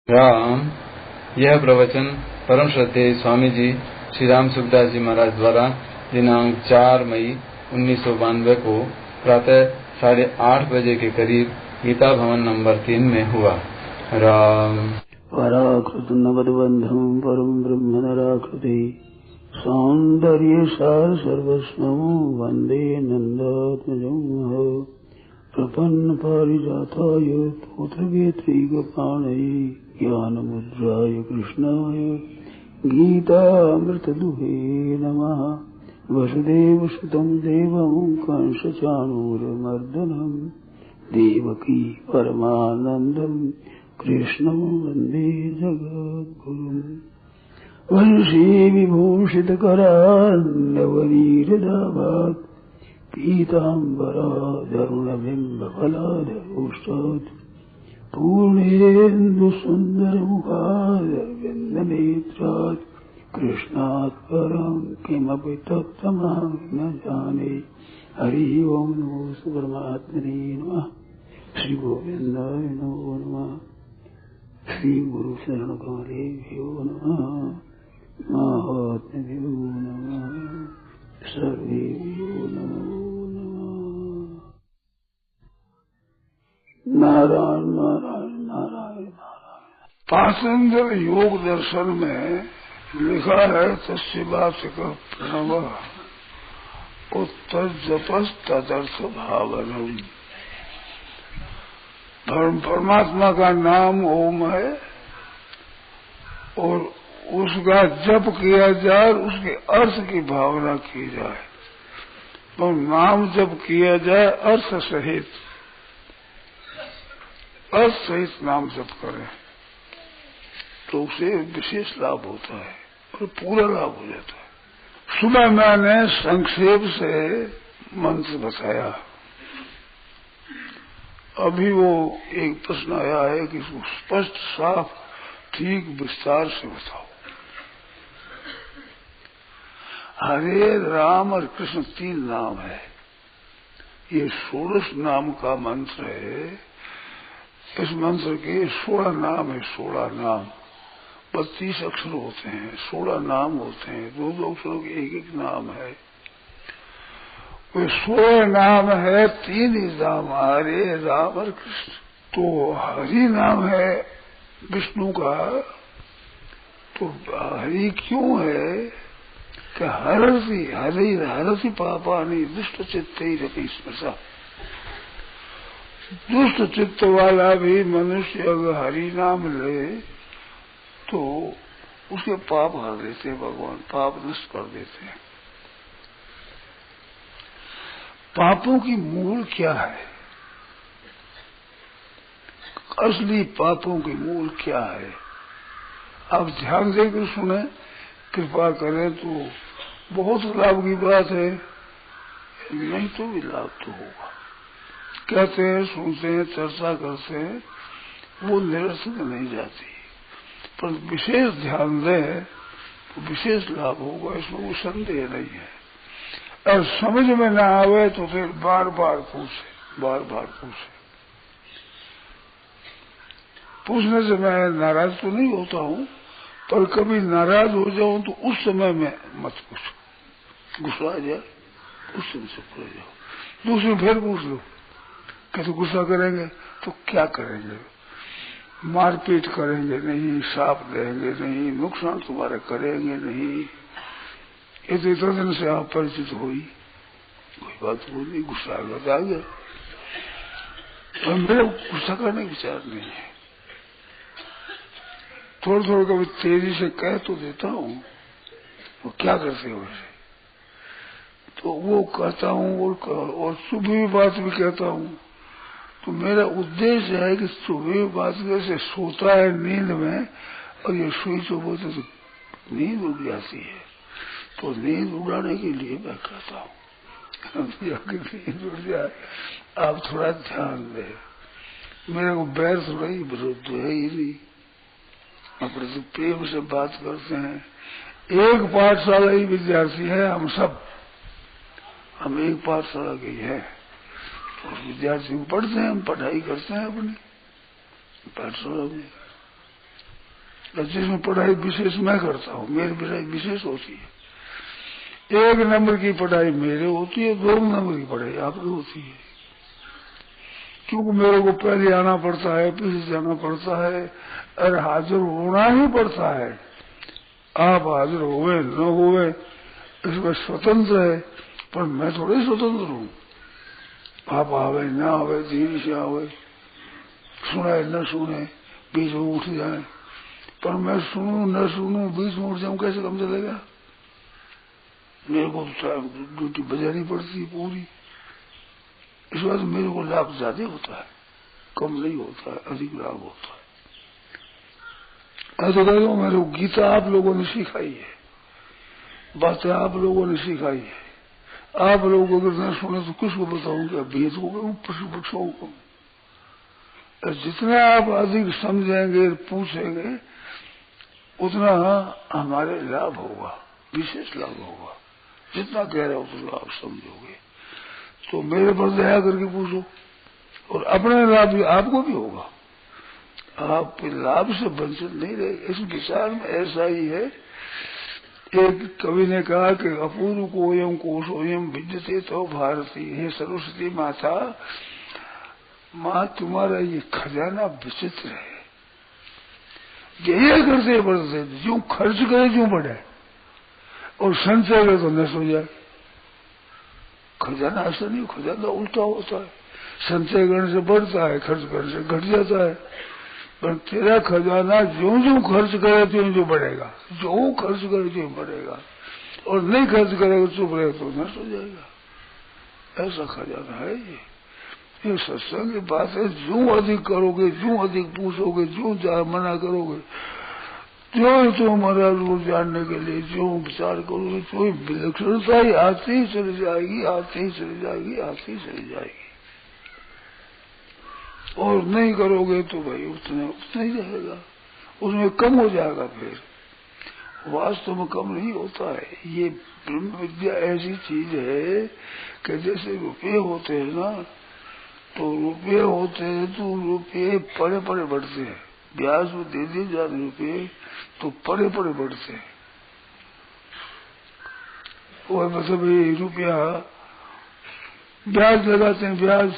राम। यह प्रवचन परम श्रद्धेय स्वामी जी श्री राम सुखदास जी महाराज द्वारा दिनांक 4 मई 1992 को प्रातः 8:30 बजे के करीब गीता भवन नंबर 3 में हुआ। राम। पराकृत नवद्बंधम परम ब्रह्म नराकृति सौंदर्य सार सर्वस्वं वंदे नंदात्मजं प्रपन्न पारिजाताय पुत्रवेत्रैकपाणये ज्ञानमुद्राय कृष्णाय गीतामृतदुहे नमः। वसुदेवसुतं देवं कंसचाणूरमर्दनं देवकी परमानन्दं कृष्णं वन्दे जगद्गुरुम्। वंशी विभूषितकरान्नवनीरदाभात् पीताम्बराधरुणबिम्बफलाधरोष्टात् पूर्णेन्दुसुन्दरमुखादरविन्दनेत्रात् कृष्णात् परं किमपि तत्त्वमहं न जाने। हरिः ओम् नमो परमात्मने नमः। श्री गोविन्दाय नमो नमः। श्री गुरु शरणकमलेभ्यो नमः। महात्म्यभ्यो नमः। सर्वेभ्यो नमो नमः। नारायण नारायण नारायण नारायण। पातंजल योग दर्शन में लिखा है तस्य वाचक प्रणव उत्तर जपस तदर्थ भावनम। परमात्मा का नाम ओम है और उसका जप किया जाए, उसके अर्थ की भावना की जाए। तो नाम जप किया जाए अर्थ सहित नाम जप करें तो उसे विशेष लाभ होता है और पूरा लाभ हो जाता है। सुबह मैंने संक्षेप से मंत्र बताया। अभी वो एक प्रश्न आया है कि इसको स्पष्ट साफ ठीक विस्तार से बताओ। हरे राम और कृष्ण 3 नाम है। ये 16 नाम का मंत्र है। इस मंत्र के 16 नाम है। 16 नाम 32 अक्षर होते हैं, 16 नाम होते हैं। 2 अक्षरों के एक नाम है। वो 16 नाम है। 3 ही नाम हरे राम और कृष्ण। तो हरि नाम है विष्णु का। तो हरि क्यों है कि हरसी पापानि दुष्ट चित्तैरपि स्मृता। दुष्ट चित्त वाला भी मनुष्य अगर हरि नाम ले तो उसके पाप हर देते हैं भगवान, पाप नष्ट कर देते हैं। पापों की मूल क्या है? असली पापों की मूल क्या है? आप ध्यान देकर सुने, कृपा करें तो बहुत लाभ की बात है। नहीं तो भी लाभ तो होगा। कहते हैं, सुनते हैं, चर्चा करते हैं, वो निरर्थक नहीं जाती। पर विशेष ध्यान दें तो विशेष लाभ होगा, इसमें कोई संदेह नहीं है। और समझ में ना आवे तो फिर बार बार पूछे। पूछने से मैं नाराज तो नहीं होता हूँ, पर कभी नाराज हो जाऊं तो उस समय में मत पूछो। गुस्सा आ जाए उस समय से पूछ जाओ। दूसरे फिर पूछ लो कि तो गुस्सा करेंगे तो क्या करेंगे? मारपीट करेंगे नहीं, साफ देंगे नहीं, नुकसान तुम्हारा करेंगे नहीं। ये तो इतने दिन से आप परिचित हुई, कोई बात बोली, गुस्सा आ गया। तो मेरा गुस्सा करने का विचार नहीं है। थोड़ा कभी तेजी से कह तो देता हूँ, वो क्या करते हो वैसे तो वो कहता हूँ और सुबह बात भी कहता हूँ। तो मेरा उद्देश्य है कि सुबह बात से सोता है नींद में, और ये सुई तो बोलते तो नींद उड़ जाती है। तो नींद उड़ाने के लिए मैं कहता हूँ नींद उड़ जाए। आप थोड़ा ध्यान दें। मेरे को बैर थोड़ा ही विरुद्ध है ही नहीं। अपने तो प्रेम से बात करते हैं। एक पाठशाला ही विद्यार्थी है हम सब। हम एक पाठशाला के है तो विद्यार्थी पढ़ते हैं, हम पढ़ाई करते हैं अपनी पाठशाला में। जिसमें पढ़ाई विशेष मैं करता हूँ, मेरी पढ़ाई विशेष होती है। 1 नंबर की पढ़ाई मेरे होती है, 2 नंबर की पढ़ाई आपकी होती है। क्योंकि मेरे को पहले आना पड़ता है, पीछे जाना पड़ता है, और हाजिर होना ही पड़ता है। आप हाजिर होवे न होवे इसमें स्वतंत्र है, पर मैं थोड़े स्वतंत्र हूँ। आप आवे न आवे, धीरे से आवे, सुने न सुने, बीच में उठ जाए, पर मैं सुनू न सुनू बीच में उठ जाऊं, कैसे काम चलेगा? मेरे को ड्यूटी बजानी पड़ती है पूरी। इस बात मेरे को लाभ ज्यादा होता है, कम नहीं होता है, अधिक लाभ होता है। ऐसा कह दो, मेरे को गीता आप लोगों ने सिखाई है, बातें आप लोगों ने सिखाई है। आप लोग अगर न सुने तो किसको बताऊंगा? भेद को कहूँ, पशु पक्षों को। जितना आप अधिक समझेंगे, पूछेंगे, उतना हमारे लाभ होगा, विशेष लाभ होगा। जितना कह रहे हो उतना आप समझोगे। तो मेरे पर दया करके पूछो, और अपने लाभ भी आपको भी होगा। आप लाभ से वंचित नहीं रहे। इस विचार में ऐसा ही है। एक कवि ने कहा कि अपूर्व कोयम कोशोयम विद्यते तो भारती, हे सरस्वती माता, माँ तुम्हारा ये खजाना विचित्र है। यही करते बढ़ते, जो खर्च करे जो बढ़े, और संचय करे तो नष्ट हो जाए। खजाना ऐसा नहीं, खजाना उल्टा होता है। संचय करने से बढ़ता है, खर्च करने से घट जाता है। पर तेरा खजाना जो जो खर्च करे त्यों जो बढ़ेगा, जो खर्च करे त्यों बढ़ेगा, और नहीं खर्च करेगा चुप रहे तो नष्ट हो जाएगा। ऐसा खजाना है ये सत्संग की बात है। जो अधिक करोगे, जो अधिक पूछोगे, जो मना करोगे, जो हमारा रूप जानने के लिए जो विचार करोगे, तो विलक्षणता ही आती ही चली जाएगी, आती ही चली जाएगी, आती ही चली जाएगी। और नहीं करोगे तो भाई उतना ही रहेगा, उसमें कम हो जाएगा। फिर वास्तव में कम नहीं होता है। ये ब्रह्म विद्या ऐसी चीज है कि जैसे रुपये होते हैं ना, तो रुपये होते हैं तो रुपये पड़े पड़े बढ़ते हैं। ब्याज में दे दिए जाते रुपये तो पड़े पड़े बढ़ते हैं। वो मतलब रुपया ब्याज लगाते हैं, ब्याज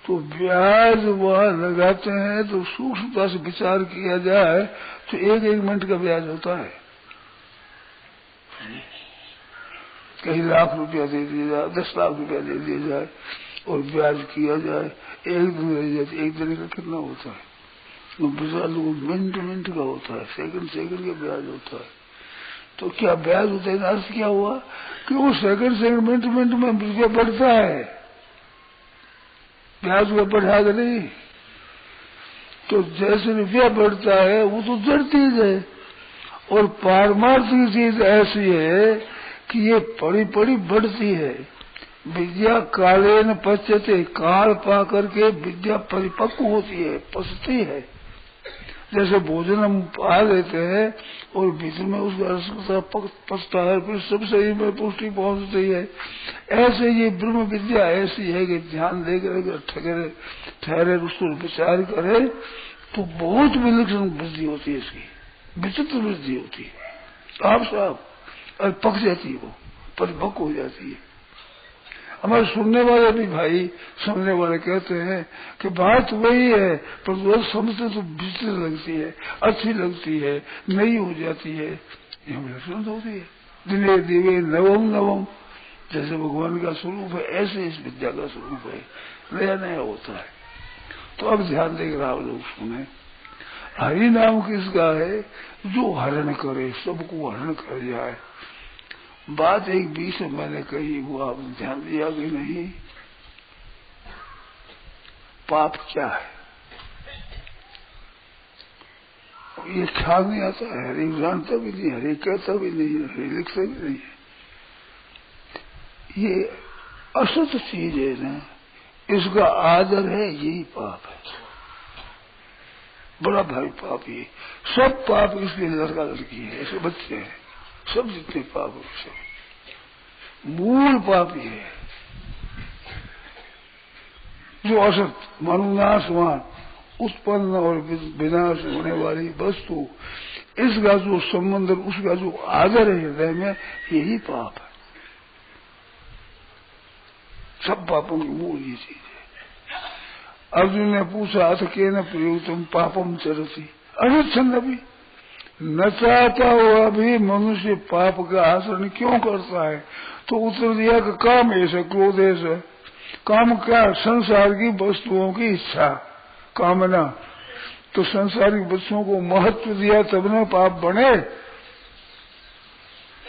तो ब्याज वहां लगाते हैं तो सूक्ष्मता से विचार किया जाए तो 1-1 मिनट का ब्याज होता है। कहीं लाख रुपया दे दिया जाए, 10 लाख रुपया दे दिया जाए और ब्याज किया जाए, 1 दिन रह जाए, 1 दिन का कितना होता है? तो ब्याज मिनट का होता है, सेकंड का ब्याज होता है। तो क्या ब्याज होता है? अर्थ क्या हुआ कि वो सेकंड मिनट में रुपया बढ़ता है, ब्याज को बढ़ा कर नहीं। तो जैसे रुपया बढ़ता है वो तो जड़ चीज है, और पारमार्थिक चीज ऐसी है कि ये पड़ी पड़ी बढ़ती है। विद्या कालेन पच्यते, काल पा करके विद्या परिपक्व होती है, पचती है। जैसे भोजन हम पा लेते हैं और बीच में उसका पचता है, फिर सब शरीर में पुष्टि पहुंचती है। ऐसे ये ब्रह्म विद्या ऐसी है कि ध्यान देकर ठहरे उसको विचार करे तो बहुत विलक्षण वृद्धि होती है, इसकी विचित्र वृद्धि होती है। आप साहब और पक जाती है, वो परिपक्व हो जाती है। हमारे सुनने वाले भी भाई, सुनने वाले कहते हैं कि बात वही है, पर वो समझते तो विचित्र लगती है, अच्छी लगती है, नई हो जाती है। ये विलक्षण होती है। दिने दिवे नवम नवम, जैसे भगवान का स्वरूप है ऐसे इस विद्या का स्वरूप है, नया नया होता है। तो अब ध्यान देकर आप लोग सुने। हरि नाम किसका है? जो हरण करे, सबको हरण कर जाए। बात एक बीच में मैंने कही, वो आपने ध्यान दिया कि नहीं? पाप क्या है ये ख्याल नहीं आता है। हरि जानता भी नहीं, हरि कहता भी नहीं, हरि लिखता भी नहीं। ये असत चीज है ना, इसका आदर है, यही पाप है, बड़ा भारी पाप। ये सब पाप इसलिए लड़का लड़की है, ऐसे बच्चे हैं, सब जितने पाप है मूल पाप ये है। जो असत मनुनाशवान उत्पन्न और विनाश होने वाली वस्तु, इसका जो संबंध, उसका जो आदर है हृदय में, यही पाप है। सब पापों की मूल ये चीज है। अर्जुन ने पूछा अथ केन प्रयुक्तम पापम चरति, अनिच्छन भी, न चाहता हुआ भी मनुष्य पाप का आचरण क्यों करता है? तो उत्तर दिया कि काम ऐसा, क्रोध ऐसा। काम क्या? संसार की वस्तुओं की इच्छा, कामना। तो संसारिक वस्तुओं को महत्व दिया तब न पाप बने।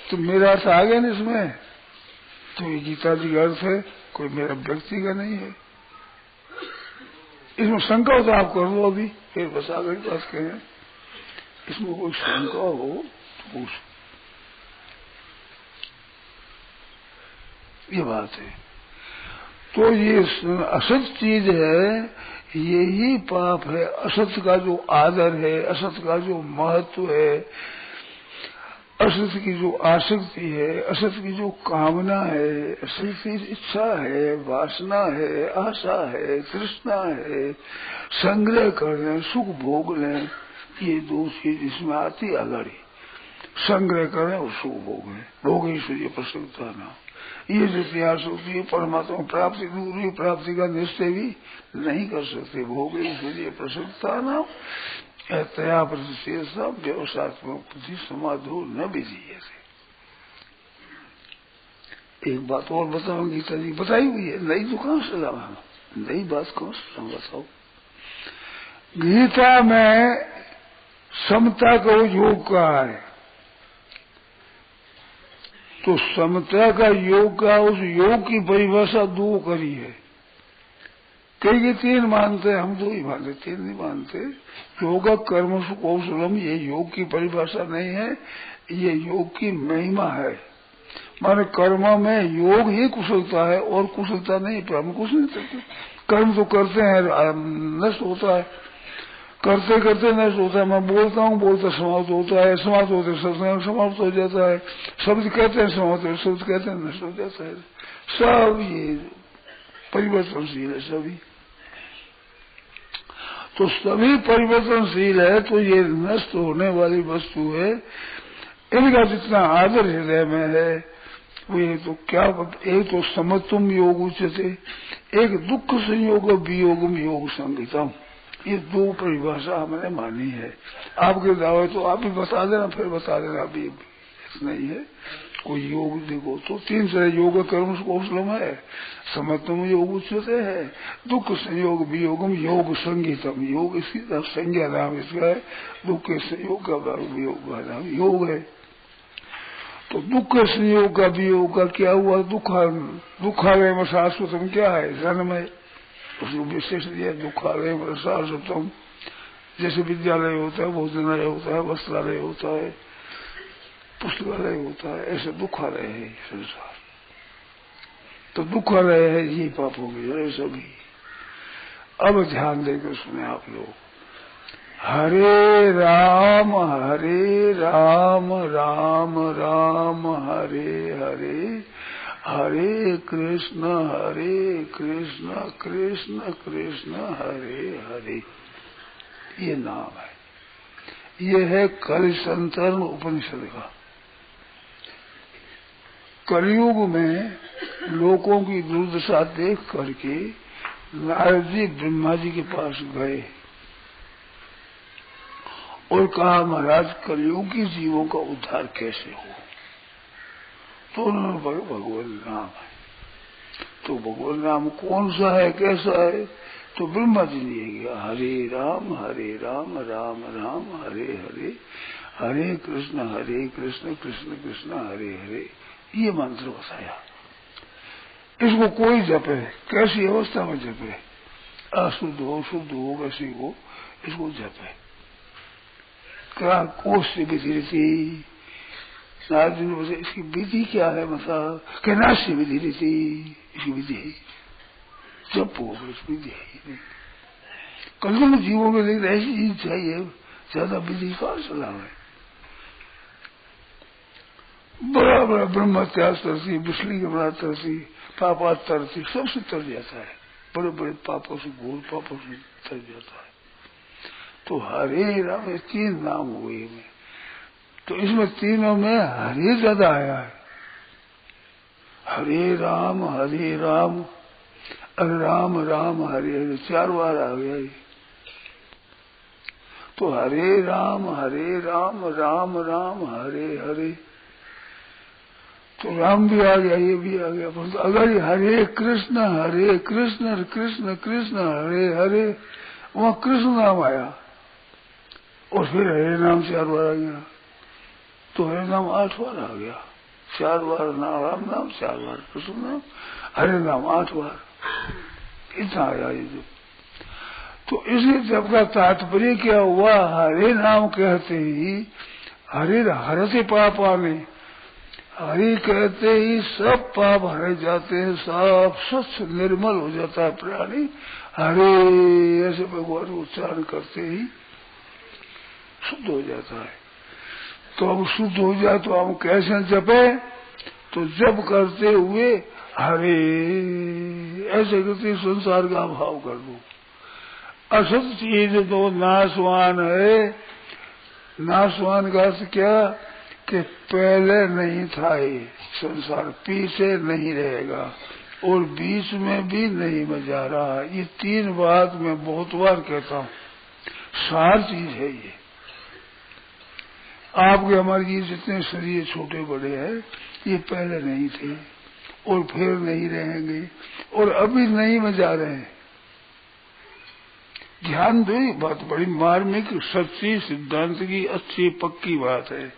तो मेरा अर्थ आ गया न इसमें। तो ये गीता जी का अर्थ है, कोई मेरा व्यक्ति का नहीं है। इसमें शंका हो तो आप कर लो अभी, फिर बस आगे की बात कहें। इसमें कोई शंका हो तो पूछो। ये बात है। तो ये असत चीज है, यही पाप है। असत का जो आदर है, असत का जो महत्व है, असत की जो आसक्ति है, असत की जो कामना है, असत की इच्छा है, वासना है, आशा है, तृष्णा है, संग्रह कर लें, सुख भोग लें, ये दो चीज इसमें आती अगाड़ी। संग्रह करें और सुख भोग लें, भोग ईश्वरीय प्रसन्नता ना, ये जो प्रयास होती है परमात्मा प्राप्ति, दूसरी प्राप्ति का निश्चय भी नहीं कर सकते। भोग ईश्वरीय प्रसन्नता ना तया प्रतिशेषा व्यवसात्मक प्रति समाधो न विधीये। एक बात और बताओ, गीता जी बताई हुई है, नई तो कहां से लावा, नई बात कौन से बताओ। गीता में समता को योग कहा है, तो समता का योग का, उस योग की परिभाषा दो करी है। कई तीन मानते, हम दो ही मानते, तीन नहीं मानते। योग कर्म कौशलम, ये योग की परिभाषा नहीं है, ये योग की महिमा है। माने कर्म में योग ही कुशलता है और कुशलता नहीं, हम कुछ नहीं करते। कर्म तो करते हैं, नष्ट होता है, करते करते नष्ट होता है। मैं बोलता हूँ, बोलता समाप्त होता है, समाप्त होते सत्संग समाप्त हो जाता है, शब्द कहते हैं समाप्त हो, शब्द कहते हैं नष्ट हो जाता है। सब ये परिवर्तनशील है सभी। तो सभी परिवर्तनशील है, तो ये नष्ट होने वाली वस्तु है। इनका जितना आदर हृदय में है, वे तो क्या, एक तो समत्वम योग उच्यते, एक दुख संयोग वियोगम योग संगीतम। ये दो परिभाषा हमने मानी है। आपके दावे तो आप ही बता देना, फिर बता देना, अभी नहीं है। कोई योग देखो तो तीन तरह योग कर्म कौशलम है, समत्वम योग उच्चते है, दुख संयोग वियोगम योग संगीतम। योग इसकी संज्ञा नाम इसका है, दुख के संयोग का वियोग का नाम योग है। तो दुख संयोग का वियोग का क्या हुआ? दुखालय में शाश्वतम क्या है? जन्म है, उसको विशेष दिया दुखालय में शाश्वतम। जैसे विद्यालय होता है, भोजनालय होता है, वस्त्रालय होता है, पुस्तकालय होता है, ऐसे दुखालय है संसार। तो दुखालय है ये पापों की जड़ सभी। अब ध्यान देकर सुने आप लोग। हरे राम राम राम हरे हरे, हरे कृष्ण कृष्ण कृष्ण हरे हरे। ये नाम है। ये है कलिसंतरण उपनिषद का। कलयुग में लोगों की दुर्दशा देख करके नारद जी ब्रह्मा जी के पास गए और कहा, महाराज कलयुगी जीवों का उद्धार कैसे हो? तो उन्होंने भगवान नाम है। तो भगवान नाम कौन सा है, कैसा है? तो ब्रह्मा जी ने किया, हरे राम राम राम हरे हरे, हरे कृष्ण कृष्ण कृष्ण हरे हरे। ये मंत्र बताया। इसको कोई जपे, कैसी अवस्था में जपे, अशुद्ध हो शुद्ध हो कैसी हो, इसको जपे। क्या कोष से विधि थी? नारद ने बोले इसकी विधि क्या है? मतलब कैलाश से विधि थी, इसकी विधि जप हो, इसकी विधि है। कल जीवों में लेकिन ऐसी चीज चाहिए, ज्यादा विधि का चला है। बड़ा बड़ा ब्रह्मत्याग तरसी, बिस्ली के बड़ा तरसी, पापा तरसी, सबसे तर जाता है। बड़े बड़े पापों से, घोर पापों से तर जाता है। तो हरे राम 3 नाम हुए में, तो इसमें तीनों में हरे ज्यादा आया है। हरे राम और राम राम हरे हरे 4 बार आ गया ये। तो हरे राम राम राम हरे हरे, तो राम भी आ गया, ये भी आ गया। परंतु अगर ये हरे कृष्ण कृष्ण कृष्ण हरे हरे, वहां कृष्ण नाम आया और फिर हरे नाम 4 बार आ गया, तो हरे नाम 8 बार आ गया। 4 बार राम नाम, 4 बार कृष्ण नाम, हरे नाम 8 बार, इतना आया ये जो। तो इसलिए जब का तात्पर्य क्या हुआ, हरे नाम कहते ही हरे हरते पापा में, हरि कहते ही सब पाप हरे जाते हैं, साफ स्वच्छ निर्मल हो जाता है प्राणी। हरे ऐसे भगवान उच्चारण करते ही शुद्ध हो जाता है। तो अब शुद्ध हो जाए तो हम कैसे जपे, तो जप करते हुए हरे ऐसे करते संसार का भाव कर दो। असत चीज तो नाशवान है। नाशवान का अर्थ क्या, कि पहले नहीं था ये संसार, पीछे नहीं रहेगा और बीच में भी नहीं में जा रहा है। ये 3 बात मैं बहुत बार कहता हूँ, सार चीज है ये। आपके हमारे ये जितने शरीर छोटे बड़े हैं, ये पहले नहीं थे और फिर नहीं रहेंगे और अभी नहीं में जा रहे हैं। ध्यान दो, ये बात बड़ी मार्मिक सच्ची सिद्धांत की अच्छी पक्की बात है।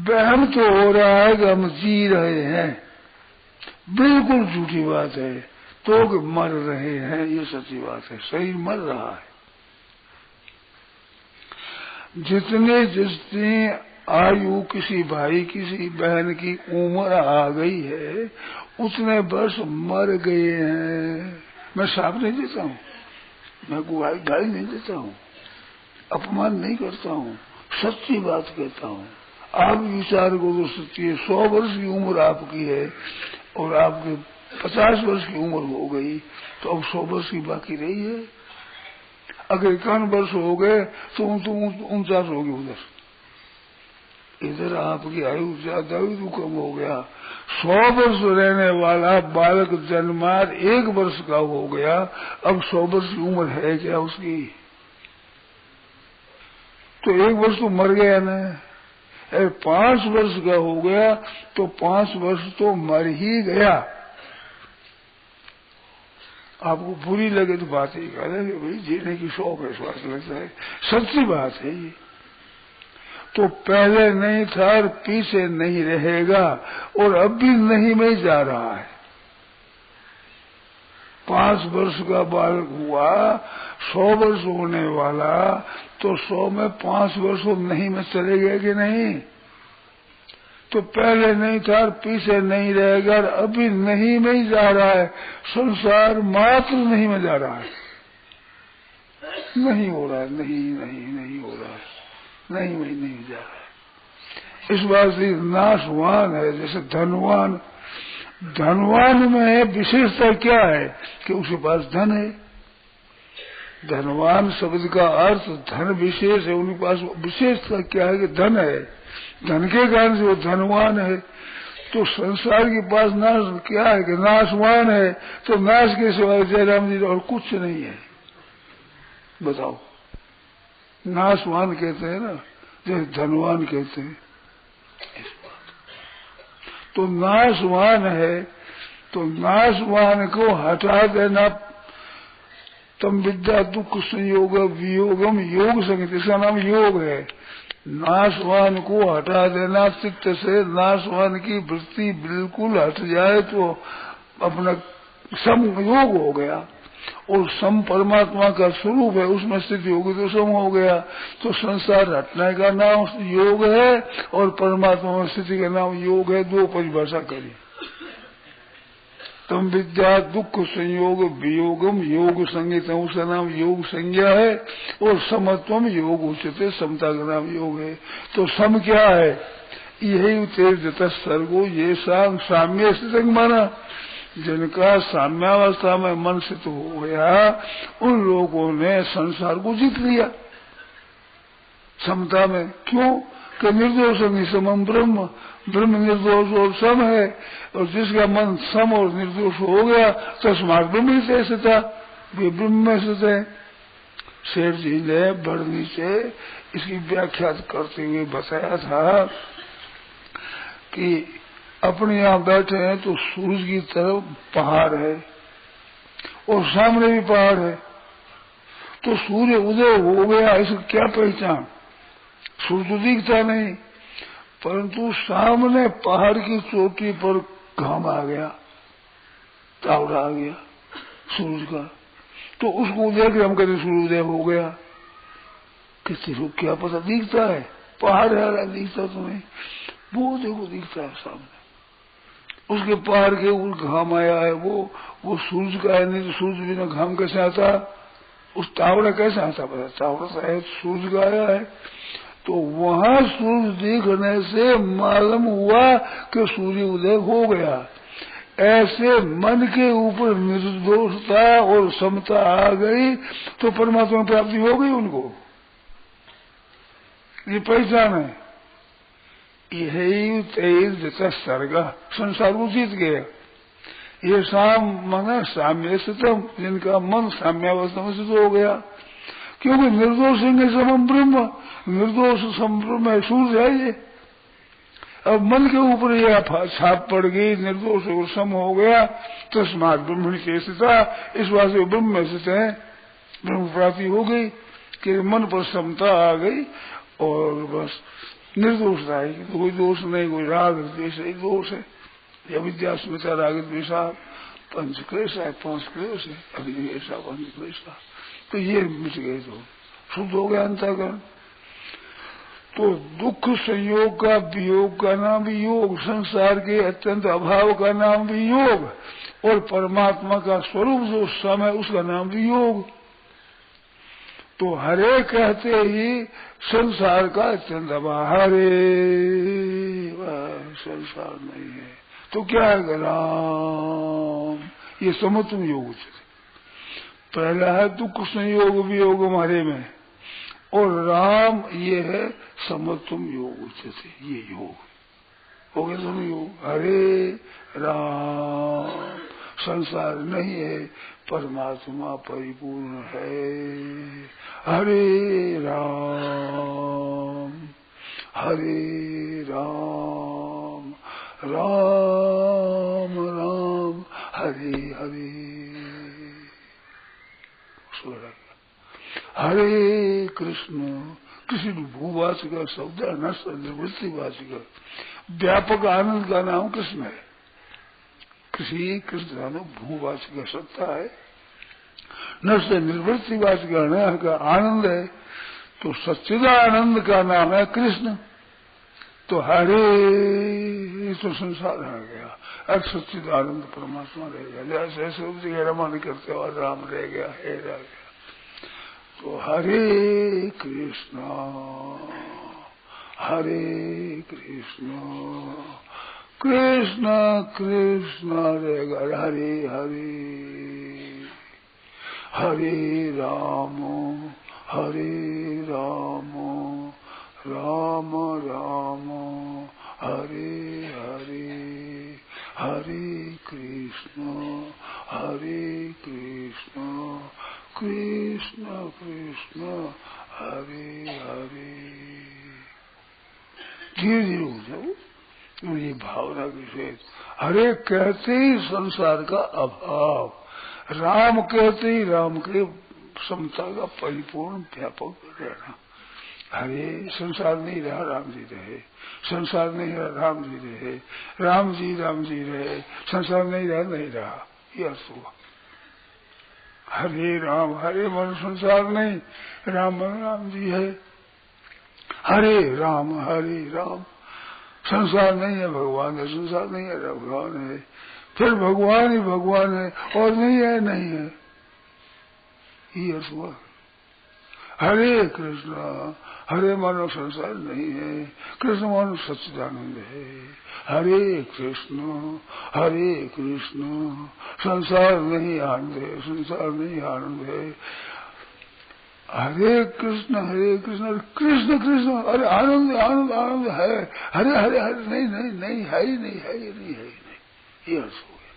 वहम तो हो रहा है कि हम जी रहे हैं, बिल्कुल झूठी बात है। तो कि मर रहे हैं, ये सच्ची बात है, शरीर मर रहा है। जितने आयु किसी भाई किसी बहन की उम्र आ गई है, उतने वर्ष मर गए हैं। मैं साफ नहीं देता हूँ, मैं गाली नहीं देता हूँ, अपमान नहीं करता हूँ, सच्ची बात कहता हूँ। आप विचार करो, सच्ची 100 वर्ष की उम्र आपकी है और आपके 50 वर्ष की उम्र हो गई, तो अब 100 वर्ष की बाकी रही है। अगर 51 वर्ष हो गए तो 49 हो गए उधर। इधर आपकी आयु ज्यादा हुई तो कम हो गया। 100 वर्ष रहने वाला बालक जन्मार 1 वर्ष का हो गया, अब 100 वर्ष की उम्र है क्या उसकी? तो 1 वर्ष तो मर गया ना। 5 वर्ष का हो गया तो 5 वर्ष तो मर ही गया। आपको बुरी लगे तो बात ही कह रहे भाई जीने की शौक है, स्वार्थ लगता है, सच्ची बात है ये। तो पहले नहीं था और पीछे नहीं रहेगा और अब भी नहीं में जा रहा है। 5 वर्ष का बालक हुआ, 100 वर्ष होने वाला, तो 100 में 5 वर्ष नहीं में चले गए कि नहीं? तो पहले नहीं था और पीछे नहीं रहेगा और अभी नहीं में ही जा रहा है। संसार मात्र नहीं में जा रहा है, नहीं हो रहा है, नहीं हो रहा है, नहीं में नहीं जा रहा है। इस बात से नाशवान है। जैसे धनवान में विशेषता क्या है कि उसके पास धन है। धनवान शब्द का अर्थ धन विशेष है, उनके पास विशेषता क्या है कि धन है, धन के कारण से वो धनवान है। तो संसार के पास नाश क्या है कि नाशवान है। तो नाश के सिवाय जयराम जी और कुछ नहीं है। बताओ, नाशवान कहते हैं ना, जैसे धनवान कहते हैं। इस बात तो नाशवान है, तो नाशवान को हटा देना। तम विद्या दुख संयोग वियोगम योग संगीत, इसका नाम योग है। नाशवान को हटा देना चित्त से, नाशवान की वृत्ति बिल्कुल हट जाए तो अपना समयोग हो गया। और सम परमात्मा का स्वरूप है, उसमें स्थिति होगी तो सम हो गया। तो संसार हटने का नाम योग है और परमात्मा में स्थिति का नाम योग है। 2 परिभाषा करी। तम विद्या दुख संयोग वियोगम योग संगीतम, उसका नाम योग संज्ञा है। और समत्वम योग उच्चते, समता का नाम योग है। तो सम क्या है? यही तेज सर्गो ये साम्य स्थित माना। जिनका साम्यावस्था में मन स्थित हो गया, उन लोगों ने संसार को जीत लिया। समता में। क्यों कि निर्दोष निसमम ब्रह्म, ब्रह्म निर्दोष और सम है, और जिसका मन सम और निर्दोष हो गया तस्मात् ब्रह्म से स्थिता, वे ब्रह्म में स्थित है। शेर जी ने बड़ नीचे इसकी व्याख्या करते हुए बताया था कि अपने यहाँ बैठे हैं तो सूरज की तरफ पहाड़ है और सामने भी पहाड़ है, तो सूर्य उदय हो गया इसकी क्या पहचान? सूर्य तो दिखता नहीं, परंतु सामने पहाड़ की चोटी पर घाम आ गया, तावड़ा आ गया सूरज का, तो उसको देख के हम कहते सूर्योदय हो गया। किसी को क्या पता दिखता है? पहाड़ है दिखता तो नहीं, वो देखो दिखता है सामने, उसके पहाड़ के ऊपर घाम आया है, वो सूरज का है, नहीं तो सूरज बिना घाम कैसे आता? उस तावड़ा कैसे आता? पता तावड़ा तो है, सूरज का आया है, तो वहां सूरज देखने से मालूम हुआ कि सूर्य उदय हो गया। ऐसे मन के ऊपर निर्दोषता और समता आ गई तो परमात्मा प्राप्ति हो गई उनको, ये पहचान है। यही तेज जैसा सर्ग संसार उचित गया, ये साम मन साम्य स्थितम, जिनका मन साम्यावस्था में स्थित हो गया। क्योंकि निर्दोष समम ब्रह्म, निर्दोष सम ब्रह्म है, सूर्य है ये। अब मन के ऊपर यह छाप पड़ गई, निर्दोष और सम हो गया, तस्मात् ब्रह्म से स्थिता, इस बात से ब्रह्म में स्थित है, ब्रह्म प्राप्ति हो गई कि मन पर समता आ गई और बस निर्दोषता है, तो कोई दोष नहीं, कोई राग द्वेष एक दोष है, अविद्या स्मृति राग द्वेषा पंच क्लेश है, 5 क्लेश है, अभिनिवेशा पंच क्लेशा, तो ये मिट गए तो शुद्ध हो गया अंतःकरण। तो दुख संयोग का वियोग का नाम भी योग, संसार के अत्यंत अभाव का नाम भी योग, और परमात्मा का स्वरूप जो सम है उसका नाम भी योग। तो हरे कहते ही संसार का अत्यंत अभाव, हरे संसार नहीं है तो क्या है? राम, ये समत्व योग है। पहला है दुख संयोग वियोग हमारे में, और राम ये है समत्वम योग उच्चते, ये योग हो गया दोनों योग। हरे राम, संसार नहीं है, परमात्मा परिपूर्ण है। हरे राम हरे राम, राम राम हरे हरे। हरे कृष्ण, किसी भूवाची का शब्द है, न निवृत्तिवाची का, व्यापक आनंद का नाम कृष्ण है। किसी कृष्ण भूवाची का सत्ता है, न से निवृत्तिवाची का आनंद है, तो सच्चिदानंद का नाम है कृष्ण। तो हरे तो संसार आ गया, अब सच्चिदानंद परमात्मा रह गया, जैसे रमन करते और राम रह गया, हे रह गया। तो हरे कृष्ण कृष्ण कृष्ण रहेगा, हरे हरे, हरे राम राम राम हरे हरे, हरे कृष्ण कृष्ण कृष्ण हरे हरे। धीरे धीरे हो जाओ ये भावना के सहित। हरे कहते ही संसार का अभाव, राम कहते ही राम के समता का परिपूर्ण व्यापक रहना। हरे संसार नहीं रहा, राम जी रहे, संसार नहीं रहा, राम जी रहे, राम जी रहे, संसार नहीं रहा, नहीं रहा, ये अर्थ हुआ। हरे राम, हरे मन संसार नहीं, राम मन राम जी है। हरे राम संसार नहीं है, भगवान है, संसार नहीं है, भगवान है, फिर भगवान ही भगवान है, और नहीं है, नहीं है, ये अर्थ हुआ। हरे कृष्ण, हरे मानो संसार नहीं है, कृष्ण मानो सच्चिदानंद है। हरे कृष्ण कृष्ण, संसार नहीं आनंद है, संसार नहीं आनंद है। हरे कृष्ण कृष्ण कृष्ण, अरे आनंद आनंद आनंद है, हरे हरे हरे, नहीं नहीं नहीं, है ही नहीं, है ही नहीं, है ही नहीं, ये अर्थ हो गया।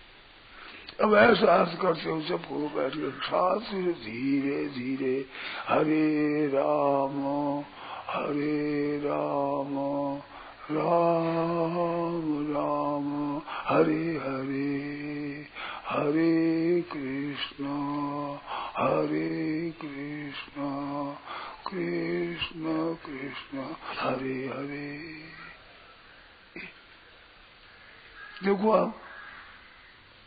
अब ऐसा अर्थ करते हो सबको बैठ के साथ धीरे धीरे हरे राम राम राम हरे हरे, हरे कृष्ण कृष्ण कृष्ण हरे हरे। देखो आप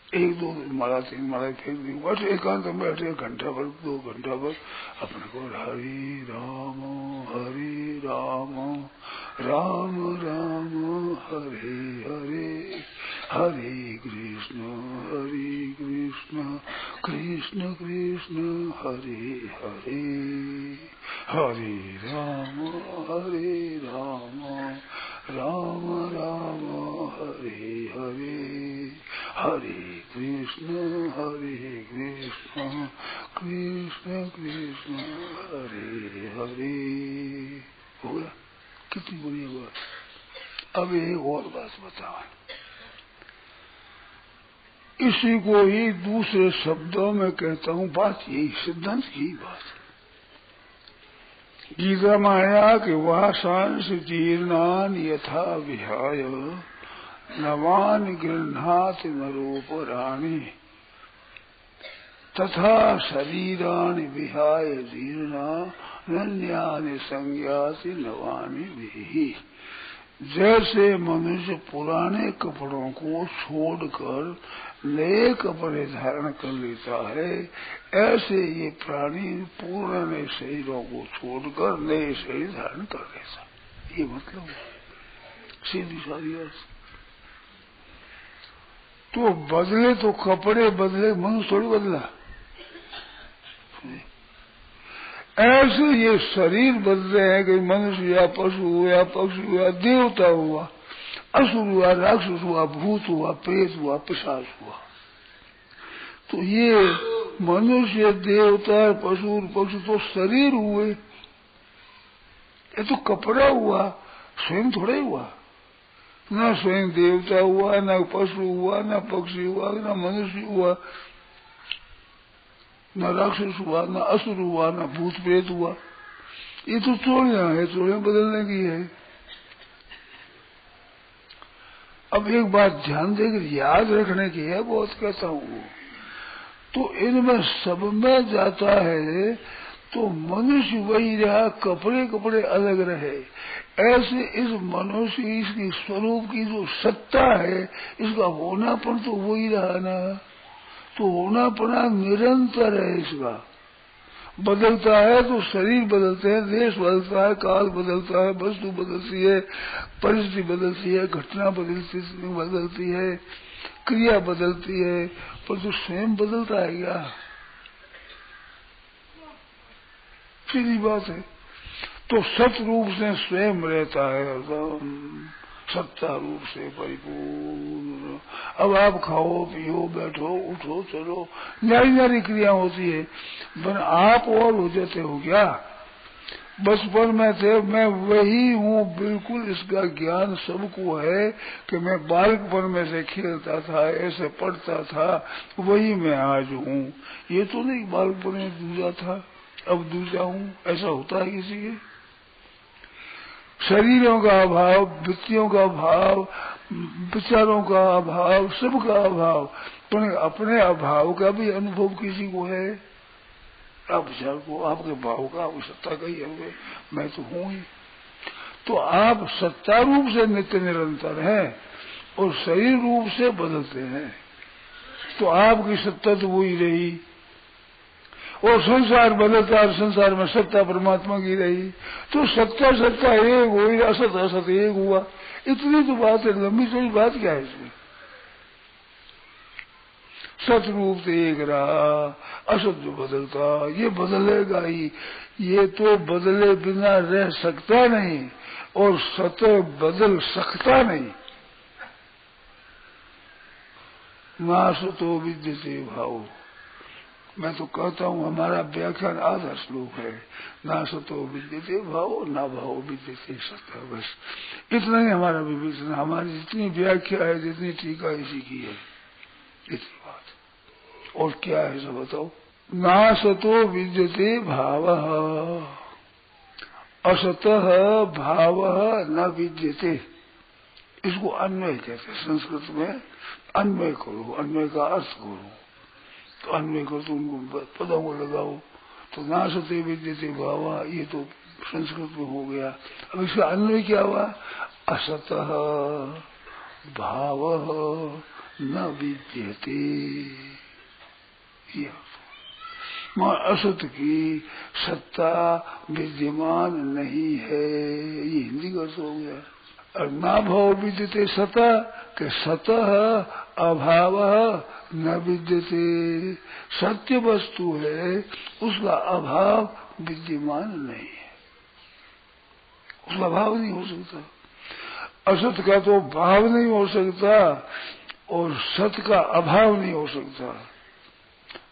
एक दो माला तीन माला फेंक दी, बस एकांत में बैठे 1 घंटा भर 2 घंटा भर अपने को हरे राम राम राम हरे हरे, हरे कृष्ण कृष्ण कृष्ण हरे हरे, हरे राम राम राम हरे हरे, हरे कृष्ण कृष्ण कृष्ण हरे हरे। हो गया? कितनी बढ़िया बात। अब एक और बात बताओ, इसी को ही दूसरे शब्दों में कहता हूँ, बात यही सिद्धांत की बात। गीता में आया कि वासांस जीर्णान यथा विहाय नवान गृह्णाति नरोपराणि तथा शरीराणि विहाय जीर्णा नन्यानि संज्ञाति नवानि विहि। जैसे मनुष्य पुराने कपड़ों को छोड़कर नए कपड़े धारण कर लेता है, ऐसे ये प्राणी पुराने शरीरों को छोड़कर नए शरीर धारण कर लेता। ये मतलब सीधी सारी अर्थ। तो बदले तो कपड़े बदले, मनुष्य थोड़ी बदला। ऐसे ये शरीर बदले हैं कि मनुष्य या पशु हुआ, पक्षी हुआ, देवता हुआ, असुर हुआ, राक्षस हुआ, भूत हुआ, प्रेत हुआ, पिशाच हुआ। तो ये मनुष्य, देवता, पशु पक्षी तो शरीर हुए, ये तो कपड़ा हुआ, स्वयं थोड़ा ही हुआ। न स्वयं देवता हुआ, न पशु हुआ, न पक्षी हुआ, न मनुष्य हुआ, न राक्षस हुआ, न असुर हुआ, न भूत प्रेत हुआ। ये तो चोरियां है, चोरियां बदलने की है। अब एक बात ध्यान देकर याद रखने की है, बहुत कहता हूँ। तो इनमें सब में जाता है तो मनुष्य वही रहा, कपड़े कपड़े अलग रहे। ऐसे इस मनुष्य, इसकी स्वरूप की जो सत्ता है, इसका होनापन तो वही रहा ना। तो होनापना निरंतर है इसका। बदलता है तो शरीर बदलते हैं, देश बदलता है, काल बदलता है, वस्तु बदलती है, परिस्थिति बदलती है, घटना बदलती है, क्रिया बदलती है, पर तो स्वयं बदलता है क्या? सीधी बात है। तो सत रूप से स्वयं रहता है, एकदम सत्ता रूप से परिपूर्ण। अब आप खाओ पियो बैठो उठो चलो, न्यारी न्यारी क्रिया होती है, पर आप और हो जाते हो क्या? बचपन में थे, मैं वही हूँ बिल्कुल। इसका ज्ञान सबको है कि मैं बालकपन में से खेलता था, ऐसे पढ़ता था, वही मैं आज हूँ। ये तो नहीं बालकपन में दूजा था, अब दूजा हूँ, ऐसा होता है किसी के? शरीरों का अभाव, वृत्तियों का अभाव, विचारों का अभाव, सबका अभाव, पर अपने अभाव का भी अनुभव किसी को है? आप विचार को, आपके भाव का, आप सत्ता का ही है, मैं तो हूं ही। तो आप सत्ता रूप से नित्य निरंतर हैं और शरीर रूप से बदलते हैं। तो आपकी सत्ता तो वही रही और संसार बदलता है, संसार में सत्ता परमात्मा की रही। तो सत्ता सत्ता एक हुई, असत असत एक हुआ। इतनी तो बात है, लंबी चौड़ी बात क्या है इसमें? सतरूप से एक रहा, असत जो बदलता, ये बदलेगा ही। ये तो बदले बिना रह सकता नहीं और सत बदल सकता नहीं। नासतो विद्यते भाव, मैं तो कहता हूँ हमारा व्याख्यान आधा श्लोक है, ना सतो विद्यते भावो ना भावो विद्यते सत, बस इतना ही हमारा विवेचन। हमारी जितनी व्याख्या है, जितनी टीका इसी की है, इतनी बात। और क्या है सब बताओ। ना सतो विद्यते भाव, असतः भाव न विद्यते, इसको अन्वय कहते हैं। संस्कृत में अन्वय करो, अन्वय का अर्थ करो, तो अन्वय करो तो उनको पदों को लगाओ। तो ना सते विद्यते भावा, ये तो संस्कृत में हो गया। अब इसका अन्वय क्या हुआ, असतः भाव न विद्यते। असत की सत्ता विद्यमान नहीं है, ये हिंदी का अर्थ हो गया। और ना भाव विद्यते सता के सतः अभाव न विद्यते, सत्य वस्तु है उसका अभाव विद्यमान नहीं है, उसका भाव नहीं हो सकता। असत का तो भाव नहीं हो सकता और सत का अभाव नहीं हो सकता।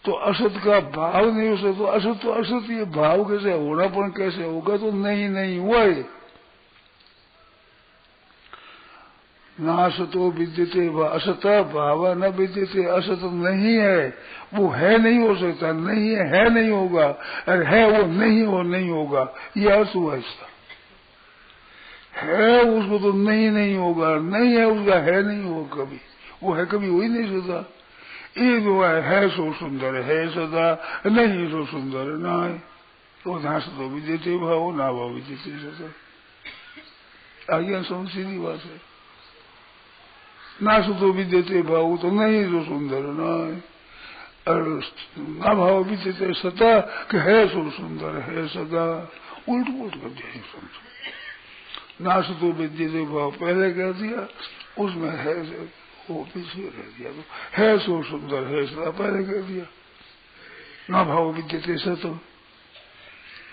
तो असत का भाव नहीं हो सकता, तो असत तो असत, ये भाव कैसे होना, पर कैसे होगा, तो नहीं हुआ है। ना असतो विद्यते असत भाव न विद्यते, असत नहीं है, वो है नहीं हो सकता, नहीं है नहीं होगा, और है वो नहीं होगा, ये अर्थ हुआ इसका। है उसको तो नहीं होगा, नहीं है उसका है नहीं होगा कभी, वो है कभी हो ही नहीं सकता। एक है सो सुंदर है सदा, नहीं सो सुंदर ना है, तो ना सतो विद्यते भाव ना भाव विद्यते सदा। आगे समझ सीधी बात है। ना सतो विद्यते भाव तो नहीं सो सुंदर ना है, और ना भाव विद्यते सता कि है सो सुंदर है सदा, उल्ट कर दिया। समझो, ना सतो विद्यते भाव पहले कह दिया, उसमें है वो पीछे रह दिया, तो है सो सुंदर है सदा पहले कह दिया। ना भाव विद्यते सतो,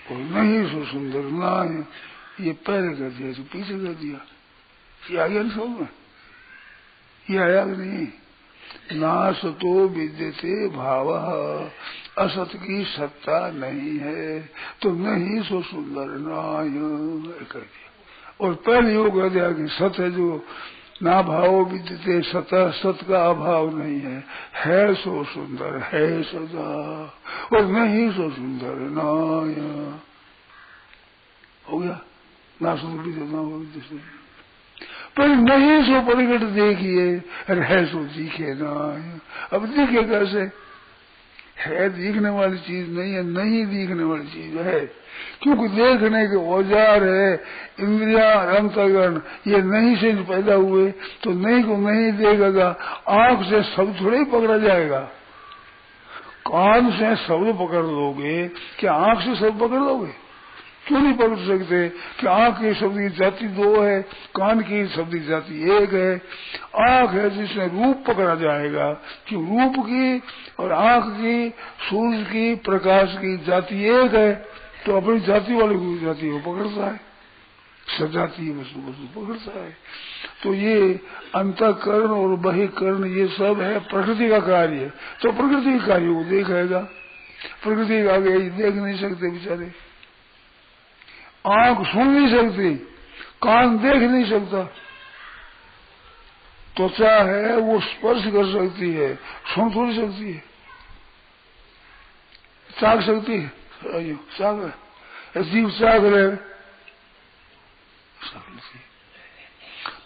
और नहीं सो सुंदर ना है, ये पहले कर दिया, तो पीछे कर दिया। ये आया नहीं समझ में, ये आया नहीं। ना सतो विद्यते भाव, असत की सत्ता नहीं है, तो नहीं सो सुंदर ना कर दिया। और पहले यो कह दिया कि सत है जो ना भाव विद्यते सतः, सत का अभाव नहीं है सो सुंदर है सदा, और नहीं सो सुंदर ना हो गया। ना सो विद्यते पर नहीं सो प्रकट देखिए, अरे है सो दिखे ना। अब दिखे कैसे, है दिखने वाली चीज नहीं है, नहीं दिखने वाली चीज है, क्योंकि देखने के औजार है इंद्रिया अंतःकरण, ये नहीं से पैदा हुए, तो नहीं को नहीं देखेगा। आंख से शब्द थोड़े ही पकड़ा जाएगा, कान से शब्द पकड़ लोगे, क्या आंख से शब्द पकड़ लोगे? क्यों नहीं पकड़ सकते? कि आंख की शब्द की जाति दो है, कान की शब्द की जाति एक है। आंख है जिसमें रूप पकड़ा जाएगा, कि रूप की और आंख की, सूर्य की, प्रकाश की जाति एक है, तो अपनी जाति वाली जाति को पकड़ता है, सजातीय वस्तु पकड़ता है। तो ये अंतःकरण और बहिकरण ये सब है प्रकृति का कार्य, तो प्रकृति के कार्य को देखेगा। प्रकृति के आगे देख नहीं सकते बेचारे, आंख सुन नहीं सकती, कान देख नहीं सकता, त्वचा है वो स्पर्श कर सकती है, सुन थोड़ी सकती है, चाख सकती है, चाख जीव चाख रहे,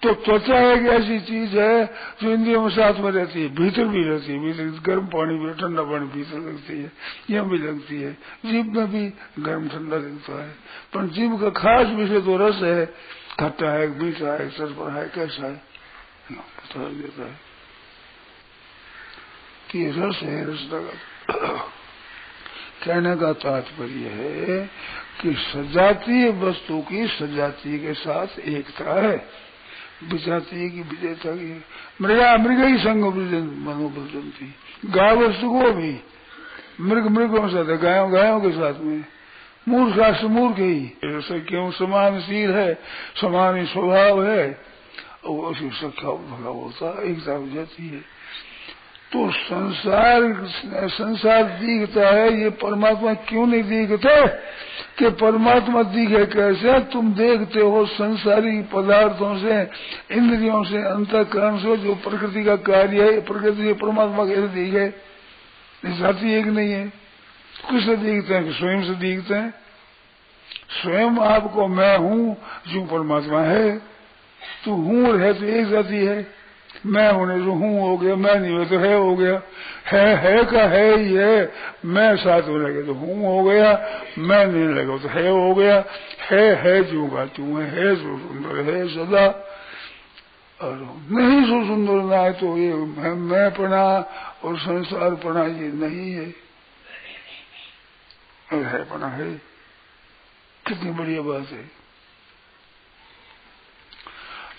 तो त्वचा एक ऐसी चीज है जो इंद्रियों में साथ में रहती है, भीतर भी रहती है, भीतर गर्म पानी भी, ठंडा पानी भीतर लगती है, यह भी लगती है। जीभ में भी गर्म ठंडा लगता है, पर जीभ का खास विषय तो रस है, खट्टा है, मीठा है, सरपरा है, कैसा है पता देता है कि रस है, रस लगा। कहने का तात्पर्य है कि सजातीय वस्तु की सजातीय के साथ एकता है, विजातीय की विजेता की। मृगा ही संग मनोबलती, गाय वस्तु को भी मृगों के साथ है, गायों के साथ में, मूर्ख राष्ट्र मूर्ख ही, ऐसे क्यों समानशील है, समान ही स्वभाव है, और उसी सख्या भला होता एकता हो जाती है। तो संसार दिखता है, ये परमात्मा क्यों नहीं दिखते? कि परमात्मा दिखे कैसे? तुम देखते हो संसारी पदार्थों से, इंद्रियों से, अंतःकरण से, जो प्रकृति का कार्य है, प्रकृति से परमात्मा कैसे दिखे? जाति एक नहीं है। किससे दिखते हैं? स्वयं से दिखते हैं। स्वयं आपको मैं हूँ जो परमात्मा है, तू हूँ और है तो एक जाति है। मैं होने जो हूँ हो गया, मैं नहीं हो तो है हो गया। है का है ही है, मैं साथ में लगे तो हूँ हो गया, मैं नहीं लगा तो है हो गया। है जो का तू है जो सुंदर है सदा, और नहीं जो सुंदर ना है तो ये मैं पना और संसार पना ये नहीं है, है पना है। कितनी बढ़िया बात है।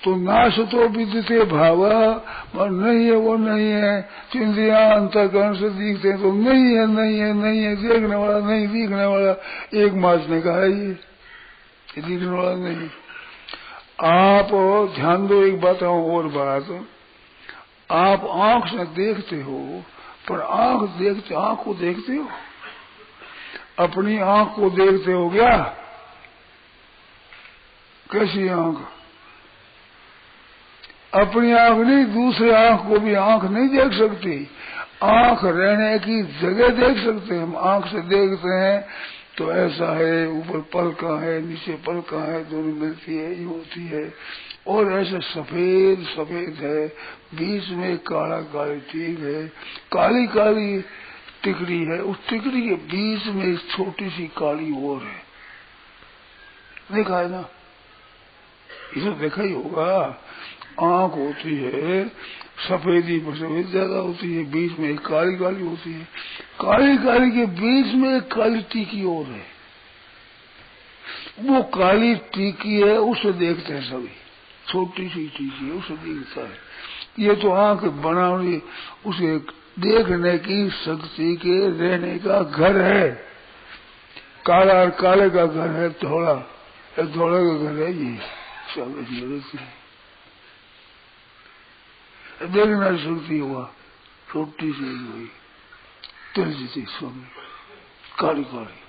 तो नाश तो विद्यते भावा, और नहीं है वो नहीं है। इंद्रियां अंतःकरण से दिखते हैं तो नहीं है, नहीं है, नहीं है। देखने वाला नहीं, दिखने वाला एक मासने का है ये दिखने वाला नहीं। आप ध्यान दो, एक बात और बात, आप आंख से देखते हो, पर आंख को देखते हो? अपनी आंख को देखते हो क्या? कैसी आंख? अपनी आंख नहीं, दूसरे आंख को भी आंख नहीं देख सकती। आंख रहने की जगह देख सकते हैं हम। आंख से देखते हैं तो ऐसा है, ऊपर पलका है, नीचे पलका है, दोनों मिलती है, ये होती है। और ऐसे सफेद सफेद है, बीच में काला काली टीक है, काली काली टिकड़ी है, उस टिकड़ी के बीच में एक छोटी सी काली और है। देखा है ना? इसे देखा ही होगा। आंख होती है सफेदी पर सफेद ज्यादा होती है, बीच में एक काली काली होती है, काली काली के बीच में एक काली टीकी और है। वो काली टीकी है, उसे देखते हैं सभी। छोटी सी टीकी है, उसे देखता है। ये तो आंख बनावनी उसे देखने की शक्ति के रहने का घर है। काला और काले का घर है, धोला धोले का घर है। ये सब देखना शक्ति हुआ छोटी सी हुई तुलसी स्वामी काली काली,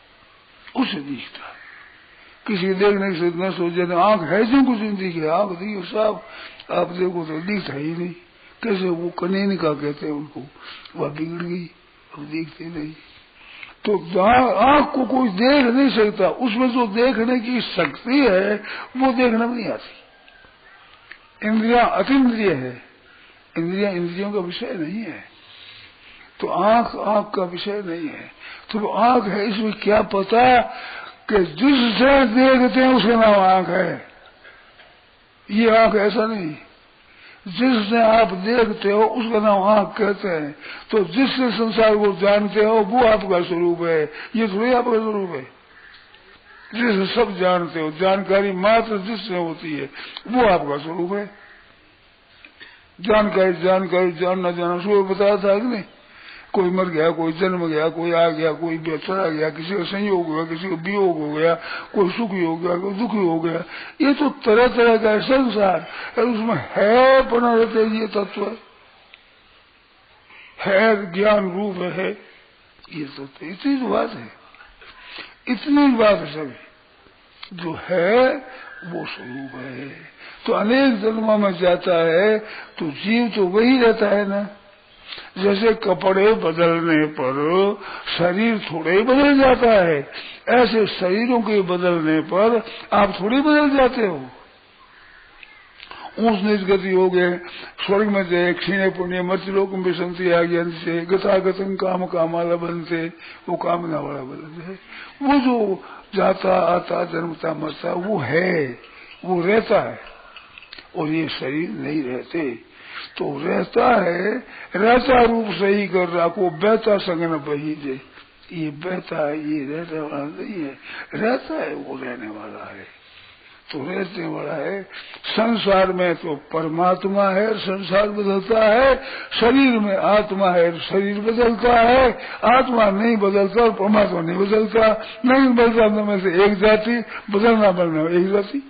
उसे दिखता है। किसी देखने से न सोचे ना आंख है जो कुछ नहीं दिखे, आंख दी साहब आप देखो तो दिखता ही नहीं। कैसे? वो कनेन का कहते हैं उनको, वह बिगड़ गई, अब दिखते नहीं। तो आंख को कोई देख नहीं सकता, उसमें जो देखने की शक्ति है वो देखना नहीं आती। इंद्रिया अतीन्द्रिय है, इंद्रिया इंद्रियों का विषय नहीं है। तो आंख का विषय नहीं है। तो आंख है, इसमें क्या पता कि जिससे देखते हैं उसका नाम आंख है। ये आंख ऐसा नहीं, जिससे आप देखते हो उसका नाम आंख कहते हैं। तो जिससे संसार को जानते हो वो आपका स्वरूप है, ये थोड़ी आपका स्वरूप है। जिससे सब जानते हो, जानकारी मात्र जिससे होती है वो आपका स्वरूप है। जानकारी जानना जाना सुबह बताया था कि नहीं? कोई मर गया, कोई जन्म गया, कोई आ गया, कोई चला गया, किसी का संयोग हो गया, किसी का वियोग हो गया, कोई सुखी हो गया, कोई दुखी हो गया। ये तो तरह तरह का संसार है, उसमें है बना रहते ये तत्व है, ज्ञान रूप है ये तत्व। इतनी बात है, इतनी बात है। सभी जो है वो स्वरूप है। तो अनेक जन्मों में जाता है तो जीव तो वही रहता है ना। जैसे कपड़े बदलने पर शरीर थोड़े बदल जाता है, ऐसे शरीरों के बदलने पर आप थोड़ी बदल जाते हो। ऊंच नीच गति हो गए, स्वर्ग में गए, क्षीणे पुण्य मर्त्यलोक में संति आ गया से गतागतम काम कामाला बनते, वो कामना वाला बदलते है। वो जो जाता आता जन्मता मरता वो है, वो रहता है, और ये शरीर नहीं रहते। तो रहता है, रहता रूप सही कर रखो, बहता संगन बही दे। ये बहता है, ये रहने वाला नहीं है, रहता है वो रहने वाला है। तो रहने वाला है। संसार में तो परमात्मा है, संसार बदलता है। शरीर में आत्मा है, शरीर बदलता है। आत्मा नहीं बदलता और परमात्मा नहीं बदलता। नहीं बदलता में से एक जाति, बदलना बनना एक जाति।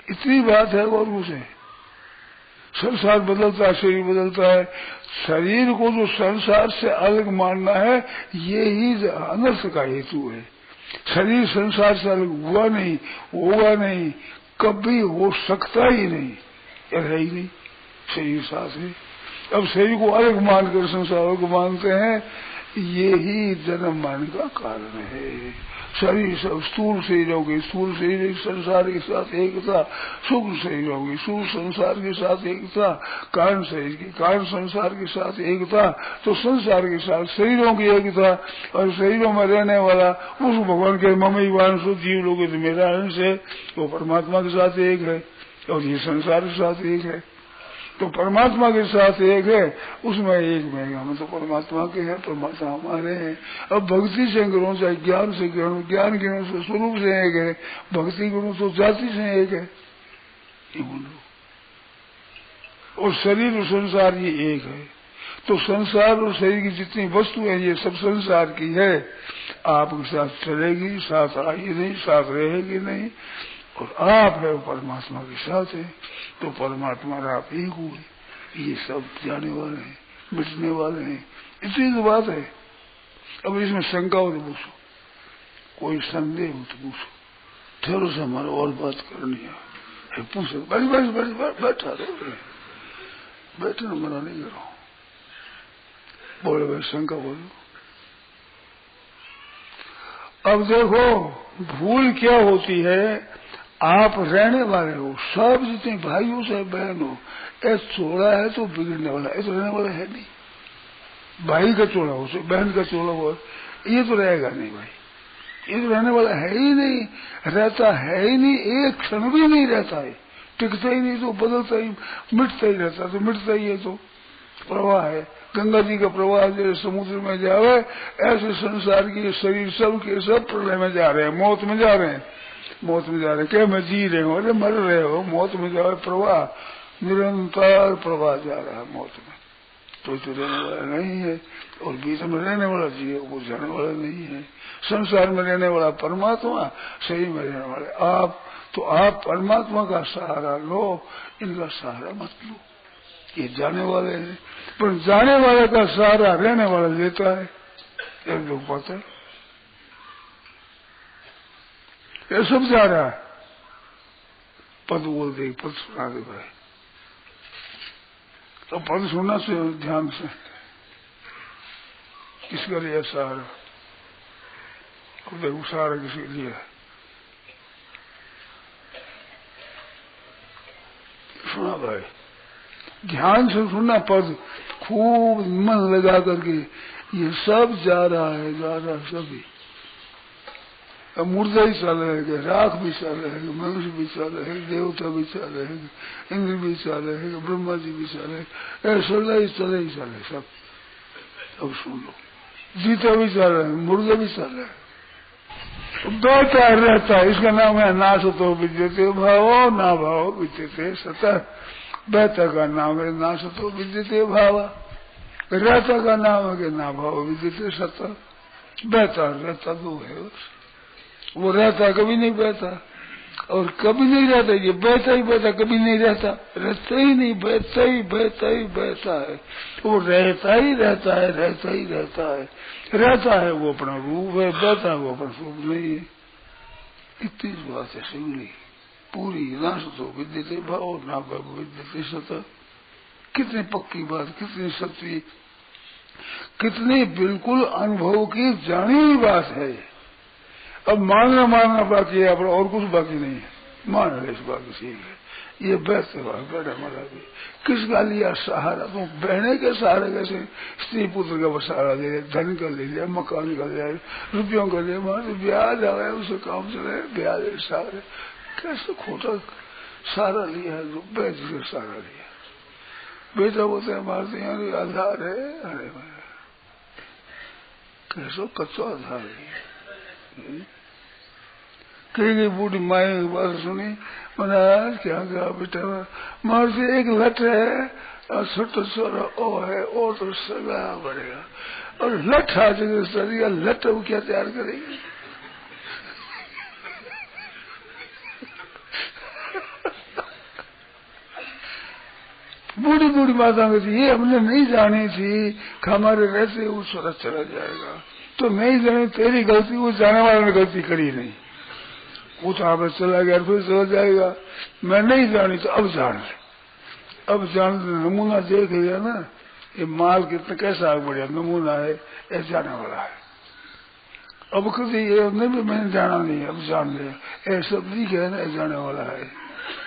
इतनी बात है। और उसे संसार बदलता है, शरीर बदलता है। शरीर को जो संसार से अलग मानना है, ये ही अनर्थ का हेतु है। शरीर संसार से अलग हुआ नहीं, होगा नहीं, कभी हो सकता ही नहीं, है ही नहीं, शरीर साथ है। अब शरीर को अलग मानकर संसार को मानते हैं, ये ही जन्म मान का कारण है। शरीर सब स्थूल शरीर होगी, स्थूल शरीर संसार के साथ एकता, सूक्ष्म शरीर होगी, सूक्ष्म संसार के साथ एकता, कारण शरीर की, कारण संसार के साथ एकता, तो संसार के साथ शरीरों की एकता, और शरीरों में रहने वाला उस भगवान के ममई वांशो जीव लोग मेरा अंश है, वो परमात्मा के साथ एक है, और ये संसार के साथ एक है। तो परमात्मा के साथ एक है, उसमें एक में हम तो परमात्मा के हैं, परमात्मा हमारे हैं। अब भक्ति से करो चाहे ज्ञान से करो, ज्ञान गुणों से स्वरूप से एक है, भक्ति गुणों तो जाति से एक है, ये बोलो। और शरीर और संसार ये एक है, तो संसार और शरीर की जितनी वस्तु है ये सब संसार की है। आपके साथ चलेगी, साथ आएगी नहीं, साथ रहेगी नहीं, और आप है वो परमात्मा के साथ है, तो परमात्मा और आप एक हुए। ये सब जाने वाले हैं, मिटने वाले हैं, इतनी तो बात है। अब इसमें शंका हो तो पूछो, कोई संदेह हो तो पूछो, ठहरो से हमारा और बात करनी है, पूछो। बस बस बस बस बैठा रहो, बैठे ना, मना नहीं करो, बोले भाई शंका बोलो। अब देखो भूल क्या होती है, आप रहने वाले हो, सब जितने भाइयों से बहन हो, ये चोला है तो बिगड़ने वाला, ये तो रहने वाला है नहीं। भाई का चोला हो, बहन का चोला हो, ये तो रहेगा नहीं भाई, ये तो रहने वाला है ही नहीं, रहता है ही नहीं, एक क्षण भी नहीं रहता है, टिकता ही नहीं, तो बदलता ही, मिटता ही रहता, तो मिटता ही है, तो प्रवाह है। गंगा जी का प्रवाह जैसे समुद्र में जावे, ऐसे संसार के शरीर सब के सब प्रलय में जा रहे हैं, मौत में जा रहे हैं, मौत में जा रहे हैं। क्या मैं जी रहे हो, अरे मर रहे हो, मौत में जा रहे, प्रवाह निरंतर प्रवाह जा रहा है मौत में, तो रहने वाला नहीं है। और बीच में रहने वाला जी वो जाने वाला नहीं है। संसार में रहने वाला परमात्मा, शरीर में रहने वाले आप, तो आप परमात्मा का सहारा लो, इनका सहारा मत लो, ये जाने वाले हैं। पर जाने वाले का सहारा रहने वाला लेता है, ये लोग पता है, ये सब जा रहा है। पद बोल दे, पद सुना दे भाई, तो पद सुनना से ध्यान से, किसका लिया सहारा, अब देखो सहारा किसके लिए, सुना भाई, ध्यान से सुनना पद, खूब मन लगा करके, ये सब जा रहा है, जा रहा है सभी। अब मुर्दा ही चल रहेगा, राख भी चल रहेगा, मनुष्य भी चल रहेगा, देवता भी चल रहेगा, इंद्र भी चल रहेगा, ब्रह्मा जी भी चल रहेगा, ऐसा ही चले सब। अब सुन लो, जीता भी चल रहा है, मुर्दा भी चल रहा है, बैठा रहता है, इसका नाम है ना सतो विद्यते भावो, ना भावो विद्यते सतः। बैठा का नाम है ना सतो विद्यते भावा, रहता का नाम है कि ना भाव विद्यते सतः। बैठा रहता तो है, वो रहता कभी नहीं बैठा, और कभी नहीं रहता, ये बैठा ही बैठा, कभी नहीं रहता, रहता ही नहीं, बैठता ही बैठता ही बैठा है, वो रहता ही रहता है, रहता ही रहता है, रहता है वो अपना रूप है, बैठा है वो अपना रूप नहीं है। इतनी बात है सिंगली पूरी, ना सतो विद्यते भाव, ना भाव विद्यते सतः। कितनी पक्की बात, कितनी सच्ची, कितनी बिल्कुल अनुभव की जानी हुई बात है। अब मानना बाकी है, अपना और कुछ बाकी नहीं है, मान ले इस बात की है। ये बैठ बैठा हमारा भी किसका लिया सहारा, तो बहने के सहारे कैसे स्त्री पुत्र का सहारा ले लिया, धन का ले लिया, मकान का ले लिया, रुपयों का ले, वहां ब्याज आ गया, उसे काम चले, ब्याज सहारे, कैसे खोटा सहारा लिया है, रुपये से सहारा लिया। बेटा बोलते हमारे यहाँ आधार है, अरे कैसो कच्चा आधार है। कई बूढ़ी माए की बात सुनी, महाराज क्या कहा बेटा, मार से एक लठ है और छोटा छोरा ओ है, और तो सगा बढ़ेगा, और लठ आ जगह सरिया, लठ वो क्या तैयार करेगी। बूढ़ी माता कहती ये हमने नहीं जानी थी कि हमारे रहते वो सूरज चला जाएगा। तो नहीं जाने तेरी गलती, वो जाने वाले ने गलती करी नहीं, वो तो आप चला गया फिर चला जाएगा। मैं नहीं जानी तो अब जान ले, अब जान नमूना देख लिया ना, ये माल कितना कैसा बढ़िया नमूना है, ऐसा जाने वाला है। अब कहते ये नहीं मैंने जाना नहीं, अब जान लिया, ऐसा नहीं कहना जाने वाला है।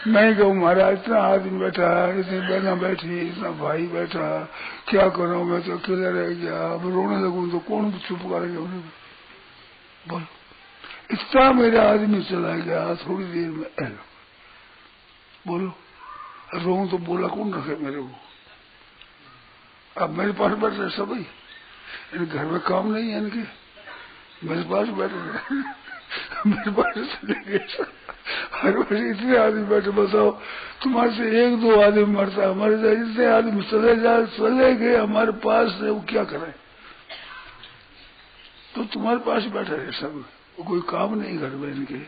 मैं कहूँ महाराज इतना आदमी बैठा है, इतनी बहना बैठी, इतना भाई बैठा, क्या करूं, मैं तो अकेला रह गया, अब रोने लगूं तो कौन चुप करेगा उन्हें? बोलो, इतना मेरा आदमी चला गया थोड़ी देर में, बोलो रो तो बोला कौन रखे मेरे को? अब मेरे पास बैठ रहे सभी, इन घर में काम नहीं है इनके, मेरे पास बैठ रहे मेरे पास चले गए हर बार इतने आदमी बैठे। बताओ तुम्हारे से एक दो आदमी मरता, हमारे से इतने आदमी चले गए हमारे पास से, वो क्या करें? तो तुम्हारे पास बैठे रहे सब, कोई काम नहीं घर में इनके।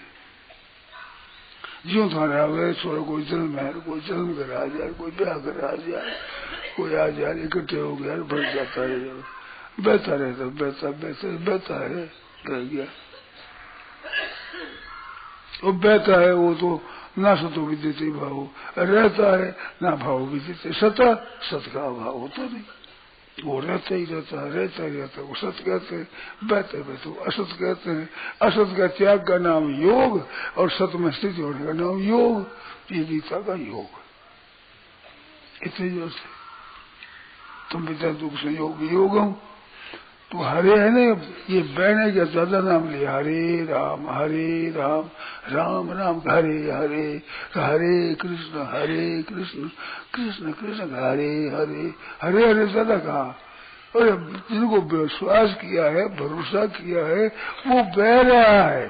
जो तुम्हारे आगे छोड़ो, कोई जन्म है, कोई जन्म कर आ जाए, कोई ब्याह कर आ जाए, कोई आ जाए, इकट्ठे हो गया बढ़ जाता है, बहता रहता बहता है रह गया। वो बहता है वो तो ना सतो विद्यते भाव रहता है, ना भाव विद्यते सत, सत का भाव होता नहीं, वो रहता ही रहता है, रहता ही रहता है, वो सत कहते हैं, बहते बहते असत कहते हैं। असत का त्याग का नाम योग और सत में स्थिति होने का नाम योग, ये गीता का योग। इतने जोर से तुम पिता दुख संयोग योग हूं, तो हरे है ना, ये बहने का ज्यादा नाम लिया, हरे राम राम राम हरे हरे, हरे कृष्ण कृष्ण कृष्ण हरे हरे, हरे हरे ज्यादा कहा। और जिनको विश्वास किया है, भरोसा किया है, वो बह रहा है,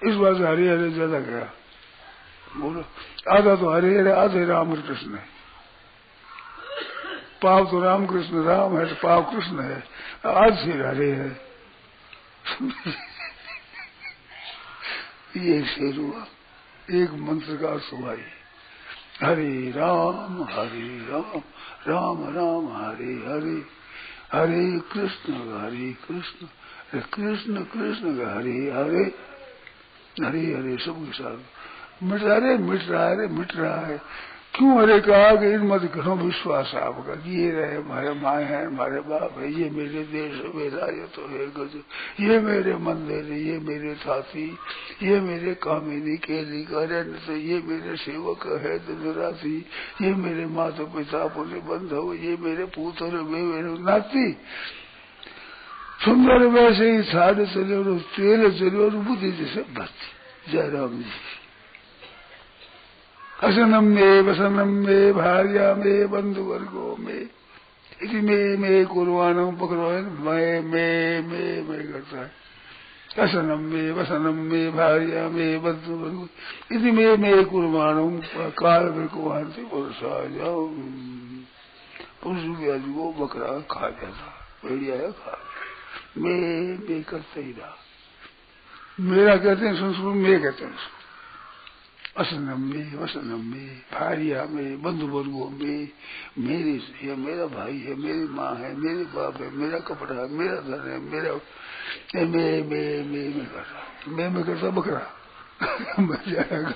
इस बात से हरे हरे ज्यादा गया। बोलो आधा तो हरे हरे, आधे राम और कृष्ण है। पाव तो राम कृष्ण राम है, तो पाव कृष्ण है, आज से हरे है। ये शेर हुआ, एक मंत्र का अर्थ हुआ हरे राम राम राम हरे हरे, हरे कृष्ण कृष्ण कृष्ण हरे हरे, हरे हरे सबके साथ मिट रहा है। क्यों हरे कहा कि इन मत करो विश्वास आपका, ये रहे हमारे माए हैं, हमारे बाप है, ये मेरे देश मेरा ये तो है गज, ये मेरे मंदिर, ये मेरे साथी, ये मेरे कामिनी केली करण, तो ये मेरे सेवक है दुरासी, ये मेरे माता पिता पुण्य बंधु, ये मेरे पुत्र वे मेरे नाती। सुंदर वैसे ही साढ़े चले और तेरे चले और बुद्धि जैसे बच। जय राम जी। असनम में भार्या में बंधु वर्गो में, इसी में कुर्बानों पकड़ो, मैं करता है। असनम में भार्या में बंधु वर्गो, इसी में कुर्बानों काल में को हाथी पुरुषा जाओ, पुरुष व्याधि को बकरा खा जाता, भेड़िया खा गया, मैं करता ही रहा। मेरा कहते हैं संस्कृत में कहते हैं, असनम में भारिया में बंधु वर्गों में, मेरी है, मेरा भाई है, मेरी माँ है, मेरे बाप है, मेरा कपड़ा है, मेरा धन है, मेरा मैं करता, मैं करता बकरा मर जाएगा।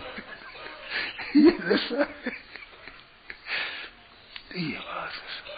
ये दशा है, ये बात है।